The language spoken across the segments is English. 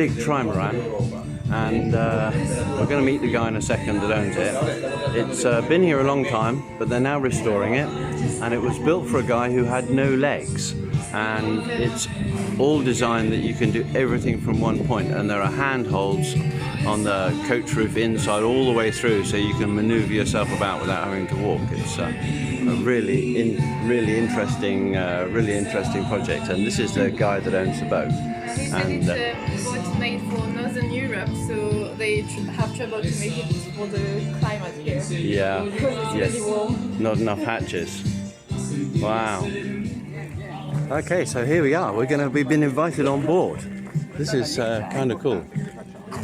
big trimaran, and we're going to meet the guy in a second that owns it. It's been here a long time, but they're now restoring it, and it was built for a guy who had no legs, and it's all designed that you can do everything from one point, and there are handholds on the coach roof inside all the way through, so you can maneuver yourself about without having to walk. It's a really interesting project, and this is the guy that owns the boat. And it's a boat made for Northern Europe, so they have trouble to make it for the climate here. Yeah. Because it's Yes. really warm. Not enough hatches. Wow. Okay, so here we are. We've been invited on board. This is kind of cool.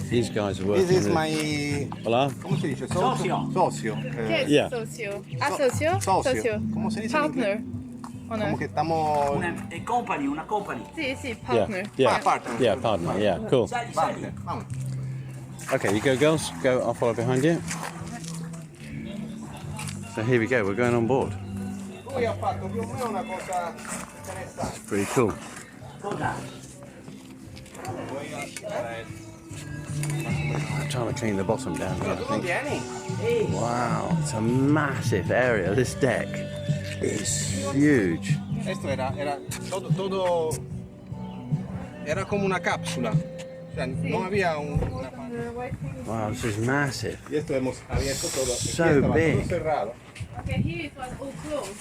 These guys are working. This is with... my... Hola. ¿Cómo se dice? Socio. ¿Qué es Yeah. socio? ¿Asocio? Socio. ¿Cómo se dice en Partner. ¿O no? Como que estamos... Una company. Sí, sí, partner. Yeah. partner. Yeah, partner. Yeah, cool. Partner. Vamos. Okay, you go, girls. Go. I'll follow behind you. So here we go. We're going on board. Lui ha fatto più o meno una cosa interessante. Pretty cool. I'm trying to clean the bottom down here, I think. Vieni. Wow, it's a massive area. This deck is huge. Esto era todo era como una cápsula. O sea, no había una parte. Wow, this is massive. Y esto hemos abierto todo. So Aquí estaba big. todo cerrado. Okay, here it was all closed.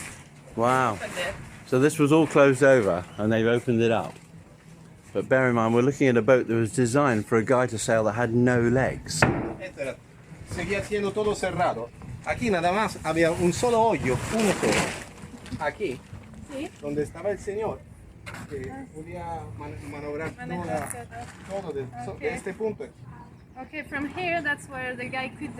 Wow. Like that. So this was all closed over and they've opened it up. But bear in mind, we're looking at a boat that was designed for a guy to sail that had no legs. Esto era, seguía siendo todo cerrado. Aquí nada más había un solo hoyo, uno solo. Aquí, Sí. donde estaba el señor, que podía manobrar todo de Okay. este punto. Okay, from here, that's where the guy could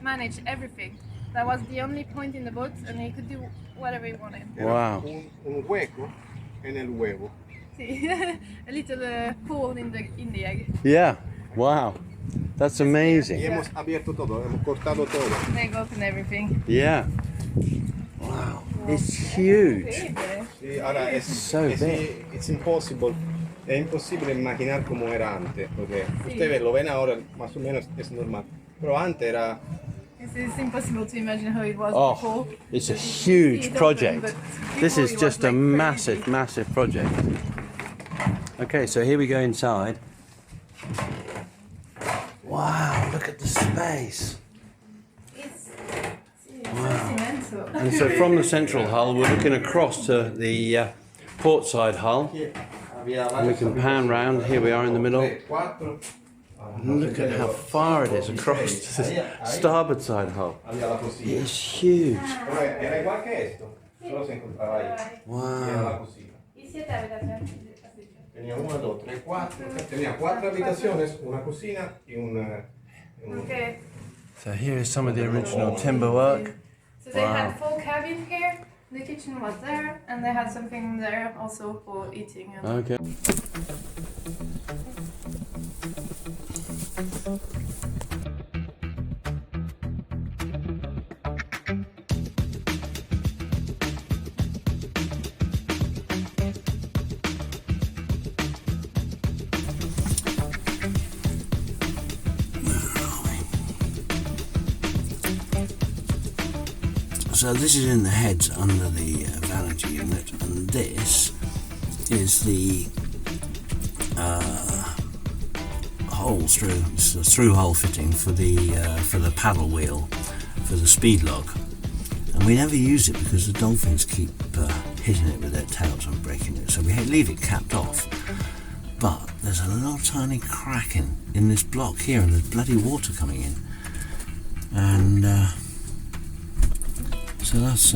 manage everything. That was the only point in the boat, and he could do whatever he wanted. Era Wow. un hueco en el huevo. See, a little hole in the egg. Yeah, wow. That's Y amazing. hemos abierto todo, hemos cortado todo. They open everything. Yeah. Wow. It's huge. Sí, ahora So big. it's impossible. Es imposible imaginar cómo era antes, porque ustedes lo ven ahora, más o menos es normal. Pero antes era... It's impossible to imagine how it was Oh, before. it's a You see huge it project. open, but This before is it was, just a like, crazy massive, big. massive project. Okay, so here we go inside. Wow, look at the space. It's sentimental. And so from the central hull, we're looking across to the port side hull. And we can pan round. Here we are in the middle. And look at how far it is across to the starboard side hull. It's huge. Era igual que esto, solo se encontraba ahí. Era Wow. la cocina. Tenía 1, 2, 3, 4. Tenía 4 habitaciones, una cocina y un Okay. So here is some of the original timber work. So they Wow. had 4 cabins here. The kitchen was there, and they had something there also for eating. And Okay. So this is in the heads under the vanity unit, and this is the holes through. It's a through-hole fitting for the paddle wheel for the speed log, and we never use it because the dolphins keep hitting it with their tails and breaking it. So we leave it capped off. But there's a little tiny crack in this block here, and there's bloody water coming in, and. So that's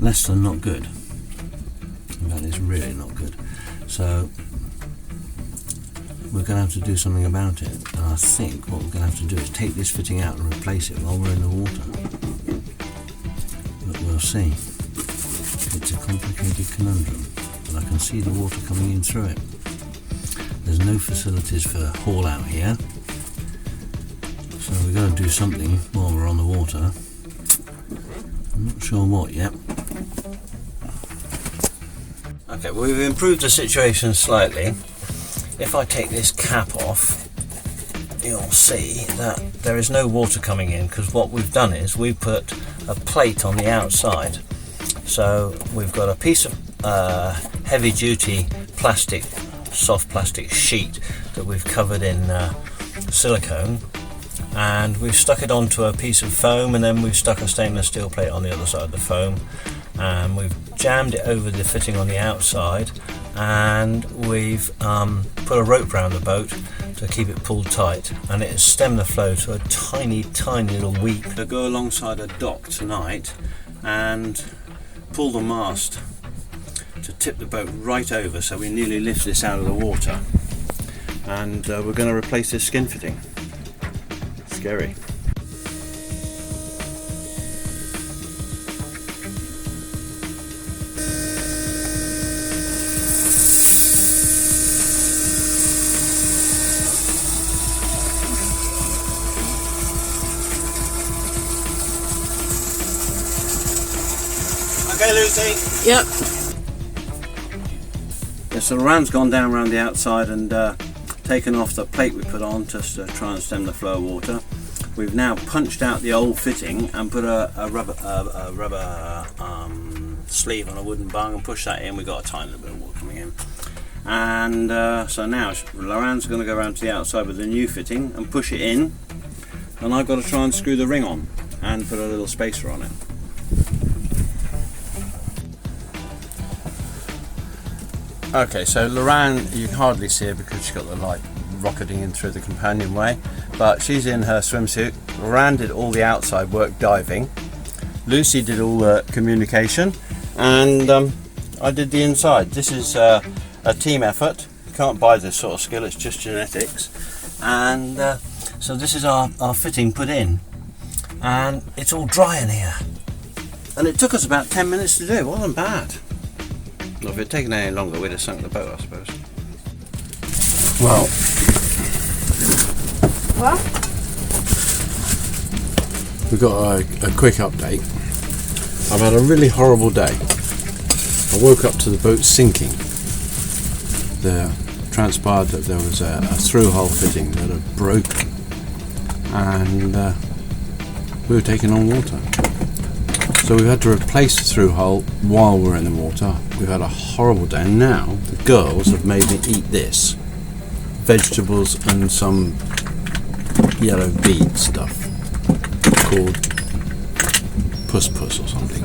less than not good. That is really not good. So we're going to have to do something about it. And I think what we're going to have to do is take this fitting out and replace it while we're in the water. But we'll see. It's a complicated conundrum, but I can see the water coming in through it. There's no facilities for haul out here, so we've got to do something while we're on the water. I'm not sure what yet. Okay, well, we've improved the situation slightly. if I take this cap off, you'll see that there is no water coming in, because what we've done is we put a plate on the outside. So we've got a piece of heavy duty plastic, soft plastic sheet that we've covered in silicone, and we've stuck it onto a piece of foam, and then we've stuck a stainless steel plate on the other side of the foam, and we've jammed it over the fitting on the outside, and we've put a rope around the boat to keep it pulled tight, and it has stemmed the flow to a tiny little weep. We'll go alongside a dock tonight and pull the mast to tip the boat right over, so we nearly lift this out of the water, and we're going to replace this skin fitting. Scary. Okay, Lucy. Yep. Yeah, so Loran's gone down around the outside and taken off the plate we put on just to try and stem the flow of water. We've now punched out the old fitting and put a rubber sleeve on a wooden bung and pushed that in. We've got a tiny little bit of water coming in. And so now Loran's going to go around to the outside with the new fitting and push it in, and I've got to try and screw the ring on and put a little spacer on it. Okay, so Loran, you can hardly see her because she's got the light rocketing in through the companionway, but she's in her swimsuit. Loran did all the outside work diving, Lucy did all the communication, and I did the inside. This is a team effort. You can't buy this sort of skill, it's just genetics. And so this is our fitting put in, and it's all dry in here, and it took us about 10 minutes to do. It wasn't bad. Well, if it had taken any longer, we'd have sunk the boat, I suppose. Well, What? we've got a quick update. I've had a really horrible day. I woke up to the boat sinking. There transpired that there was a through-hull fitting that had broken, and we were taking on water. So we've had to replace the through hull while we're in the water. We've had a horrible day, and now the girls have made me eat this. Vegetables and some yellow bead stuff called puss or something.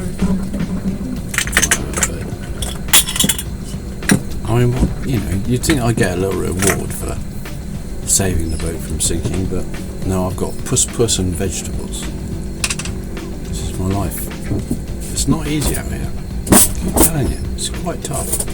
I mean, you know, you'd think I'd get a little reward for saving the boat from sinking, but no, I've got puss and vegetables. This is my life. It's not easy out here. I'm telling you, it's quite tough.